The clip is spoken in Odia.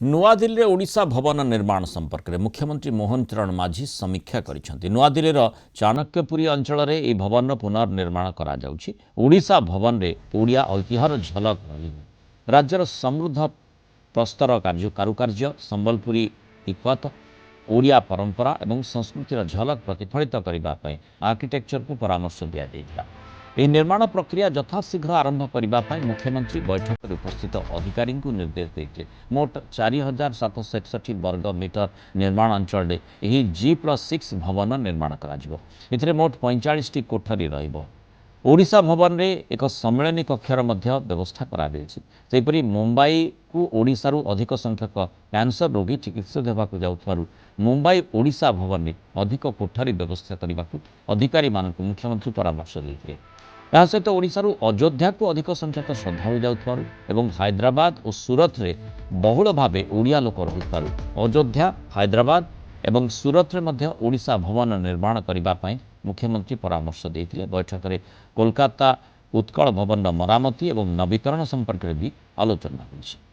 ନୂଆଦିଲ୍ଲୀରେ ଓଡ଼ିଶା ଭବନ ନିର୍ମାଣ ସମ୍ପର୍କରେ ମୁଖ୍ୟମନ୍ତ୍ରୀ ମୋହନ ଚରଣ ମାଝୀ ସମୀକ୍ଷା କରିଛନ୍ତି। ନୂଆଦିଲ୍ଲୀର ଚାଣକ୍ୟପୁରୀ ଅଞ୍ଚଳରେ ଏହି ଭବନର ପୁନର୍ନିର୍ମାଣ କରାଯାଉଛି। ଓଡ଼ିଶା ଭବନରେ ଓଡ଼ିଆ ଐତିହ୍ୟର ଝଲକ ରହିବ। ରାଜ୍ୟର ସମୃଦ୍ଧ ପ୍ରସ୍ତର କାରୁକାର୍ଯ୍ୟ, ସମ୍ବଲପୁରୀ ଇକତ, ଓଡ଼ିଆ ପରମ୍ପରା ଏବଂ ସଂସ୍କୃତିର ଝଲକ ପ୍ରତିଫଳିତ କରିବା ପାଇଁ ଆର୍କିଟେକ୍ଚରକୁ ପରାମର୍ଶ ଦିଆଯାଇଥିଲା। ଏହି ନିର୍ମାଣ ପ୍ରକ୍ରିୟା ଯଥାଶୀଘ୍ର ଆରମ୍ଭ କରିବା ପାଇଁ ମୁଖ୍ୟମନ୍ତ୍ରୀ ବୈଠକରେ ଉପସ୍ଥିତ ଅଧିକାରୀଙ୍କୁ ନିର୍ଦ୍ଦେଶ ଦେଇଥିଲେ। ମୋଟ 4761 ବର୍ଗ ମିଟର ନିର୍ମାଣ ଅଞ୍ଚଳରେ ଏହି G+6 ଭବନ ନିର୍ମାଣ କରାଯିବ। ଏଥିରେ ମୋଟ 45ଟି କୋଠରୀ ରହିବ। ଓଡ଼ିଶା ଭବନରେ ଏକ ସମ୍ମିଳନୀ କକ୍ଷର ମଧ୍ୟ ବ୍ୟବସ୍ଥା କରାଯାଇଛି। ସେହିପରି ମୁମ୍ବାଇକୁ ଓଡ଼ିଶାରୁ ଅଧିକ ସଂଖ୍ୟକ କ୍ୟାନ୍ସର ରୋଗୀ ଚିକିତ୍ସିତ ହେବାକୁ ଯାଉଥିବାରୁ ମୁମ୍ବାଇ ଓଡ଼ିଶା ଭବନରେ ଅଧିକ କୋଠରୀ ବ୍ୟବସ୍ଥା କରିବାକୁ ଅଧିକାରୀମାନଙ୍କୁ ମୁଖ୍ୟମନ୍ତ୍ରୀ ପରାମର୍ଶ ଦେଇଥିଲେ। ଏହା ସହିତ ଓଡ଼ିଶାରୁ ଅଯୋଧ୍ୟାକୁ ଅଧିକ ସଂଖ୍ୟକ ଶ୍ରଦ୍ଧାଳୁ ଯାଉଥିବାରୁ ଏବଂ ହାଇଦ୍ରାବାଦ ଓ ସୁରତରେ ବହୁଳ ଭାବେ ଓଡ଼ିଆ ଲୋକ ରହୁଥିବାରୁ ଅଯୋଧ୍ୟା, ହାଇଦ୍ରାବାଦ ଏବଂ ସୁରତରେ ମଧ୍ୟ ଓଡ଼ିଶା ଭବନ ନିର୍ମାଣ କରିବା ପାଇଁ ମୁଖ୍ୟମନ୍ତ୍ରୀ ପରାମର୍ଶ ଦେଇଥିଲେ। ବୈଠକରେ କୋଲକାତା ଉତ୍କଳ ଭବନର ମରାମତି ଏବଂ ନବୀକରଣ ସମ୍ପର୍କରେ ବି ଆଲୋଚନା ହୋଇଛି।